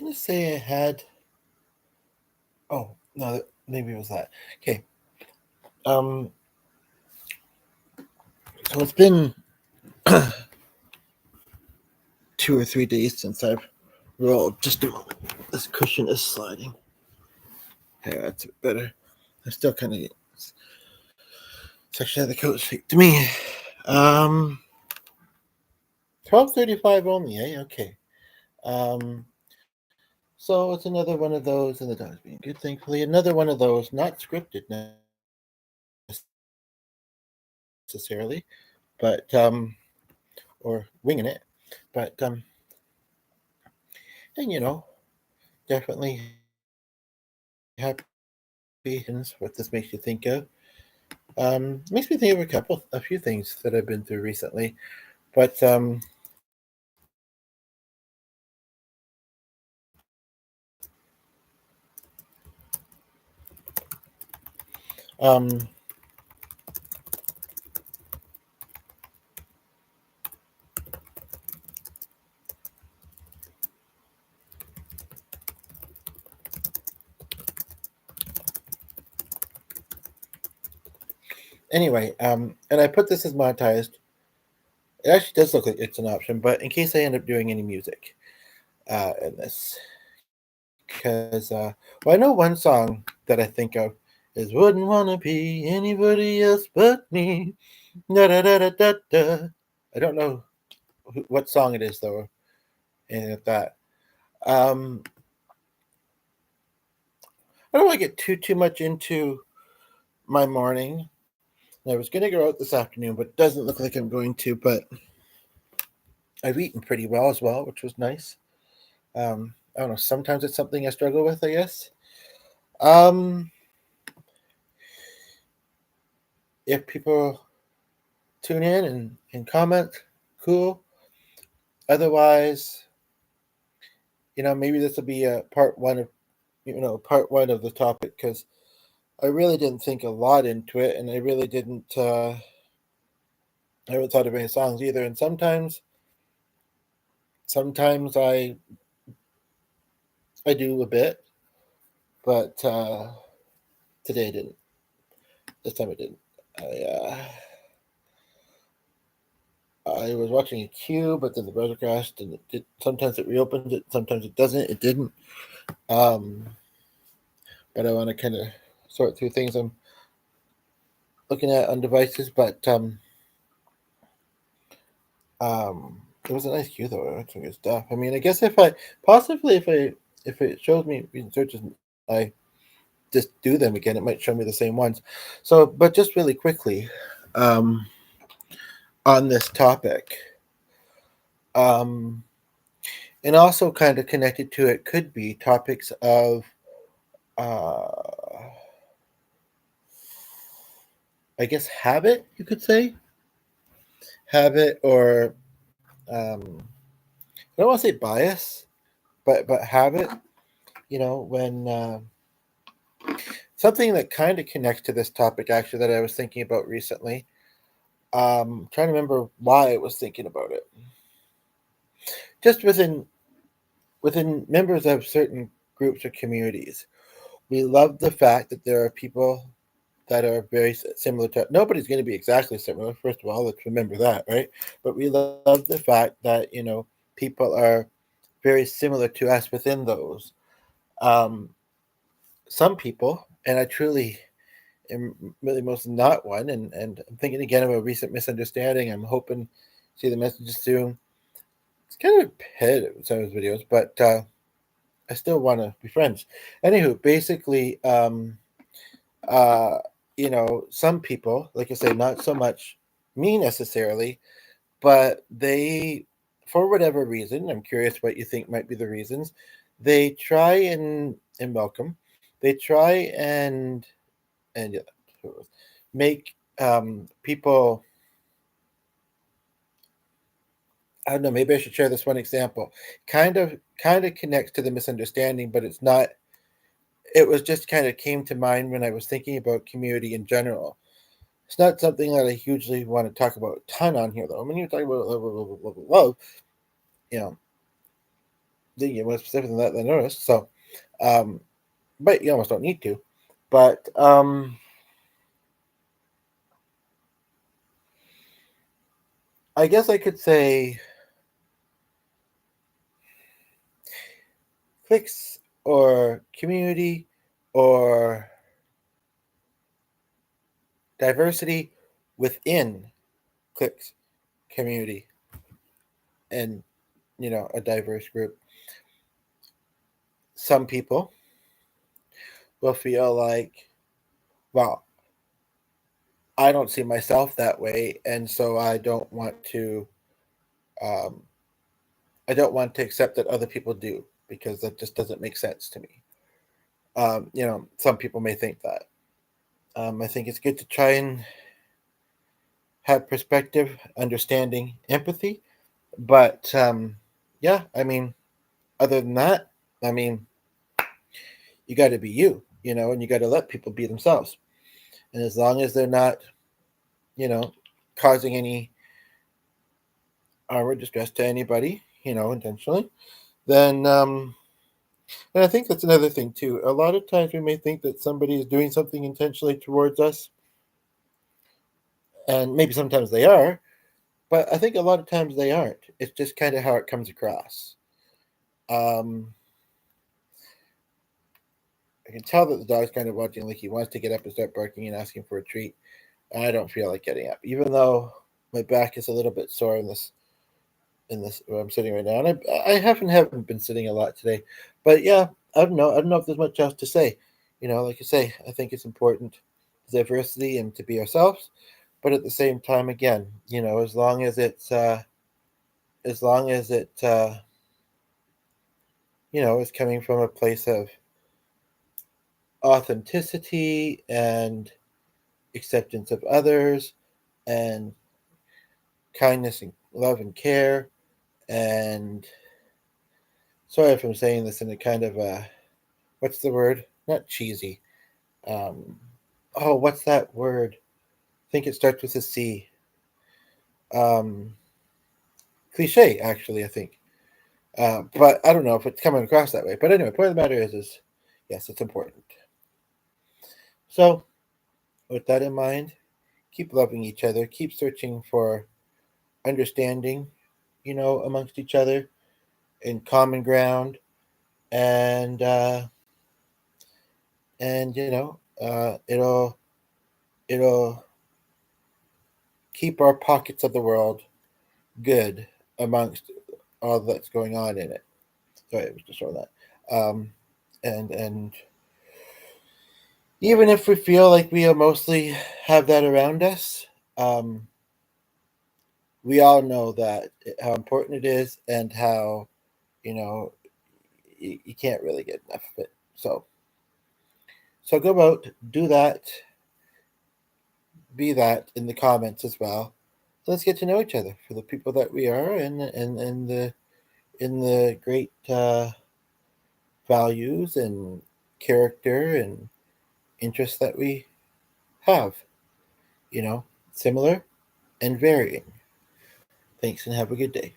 gonna say I had. Oh no, maybe it was that. Okay. Um. So it's been 2 or 3 days since I've rolled. Just a moment. This cushion is sliding. Yeah, that's a bit better. I still kind of. It's actually the coat speak to me. 12:35 only. Eh. Okay. Um. So it's another one of those, and the dog's being good. Thankfully, another one of those, not scripted necessarily, but or winging it, but and definitely happy what this makes you think of. Makes me think of a few things that I've been through recently, but um, anyway, and I put this as monetized. It actually does look like it's an option, but in case I end up doing any music in this, because well, I know one song that I think of is "Wouldn't Wanna Be Anybody Else But Me." Da da da da da da. I don't know what song it is though, and at that. Um, I don't want to get too much into my morning. I was going to go out this afternoon, but it doesn't look like I'm going to. But I've eaten pretty well as well, which was nice. I don't know. Sometimes it's something I struggle with, I guess. Um, if people tune in and comment, cool. Otherwise, maybe this will be a part one of the topic because I really didn't think a lot into it, and I really didn't. I haven't thought of any songs either, and sometimes I do a bit, but today I didn't. This time I didn't. I was watching a queue, but then the browser crashed, and sometimes it reopens it, sometimes it doesn't. It didn't. Um, but I want to kind of sort through things I'm looking at on devices. But it was a nice queue though. I some good stuff. I mean, I guess if it shows me recent searches, I just do them again. It might show me the same ones. So, but just really quickly, um, on this topic, um, and also kind of connected to it could be topics of, uh, I guess, habit. You could say habit, or I don't want to say bias, but habit. When something that kind of connects to this topic actually that I was thinking about recently. Trying to remember why I was thinking about it. Just within members of certain groups or communities, we love the fact that there are people that are very similar to. Nobody's going to be exactly similar. First of all, let's remember that, right? But we love the fact that people are very similar to us within those. Um, some people, and I truly am really most not one, and I'm thinking again of a recent misunderstanding. I'm hoping to see the messages soon. It's kind of repetitive in some of his videos, but I still want to be friends. Anywho, basically, uh, some people, like I say, not so much me necessarily, but they, for whatever reason, I'm curious what you think might be the reasons, they try and welcome, they try and make people. I don't know. Maybe I should share this one example. Kind of connects to the misunderstanding, but it's not. It was just kind of came to mind when I was thinking about community in general. It's not something that I hugely want to talk about a ton on here, though. When you're talking about love, you know, digging more specific than that than noticed. So, um, but you almost don't need to. But I guess I could say cliques or community or diversity within cliques, community, and a diverse group. Some people will feel like, well, I don't see myself that way, and so um, I don't want to accept that other people do because that just doesn't make sense to me. Some people may think that. I think it's good to try and have perspective, understanding, empathy, but yeah, I mean, other than that, I mean, you got to be you, and you got to let people be themselves. And as long as they're not, you know, causing any harm or distress to anybody, intentionally, then, and I think that's another thing too. A lot of times we may think that somebody is doing something intentionally towards us, and maybe sometimes they are, but I think a lot of times they aren't. It's just kind of how it comes across. Um, I can tell that the dog's kind of watching, like he wants to get up and start barking and asking for a treat. And I don't feel like getting up, even though my back is a little bit sore in this where I'm sitting right now. And I haven't been sitting a lot today, but yeah, I don't know. I don't know if there's much else to say. Like I say, I think it's important diversity and to be ourselves, but at the same time, again, as long as it's coming from a place of authenticity and acceptance of others and kindness and love and care. And sorry if I'm saying this in a kind of what's the word? Not cheesy. Um, oh, what's that word? I think it starts with a C. Um, Cliche, actually, I think. But I don't know if it's coming across that way. But anyway, point of the matter is yes, it's important. So, with that in mind, keep loving each other, keep searching for understanding, amongst each other in common ground, and it'll keep our pockets of the world good amongst all that's going on in it. Sorry, I was just showing that. And even if we feel like we mostly have that around us, um, we all know that how important it is and how you know you can't really get enough of it. So go out, do that, be that in the comments as well. So let's get to know each other for the people that we are and the great values and character and interests that we have. Similar and varying. Thanks and have a good day.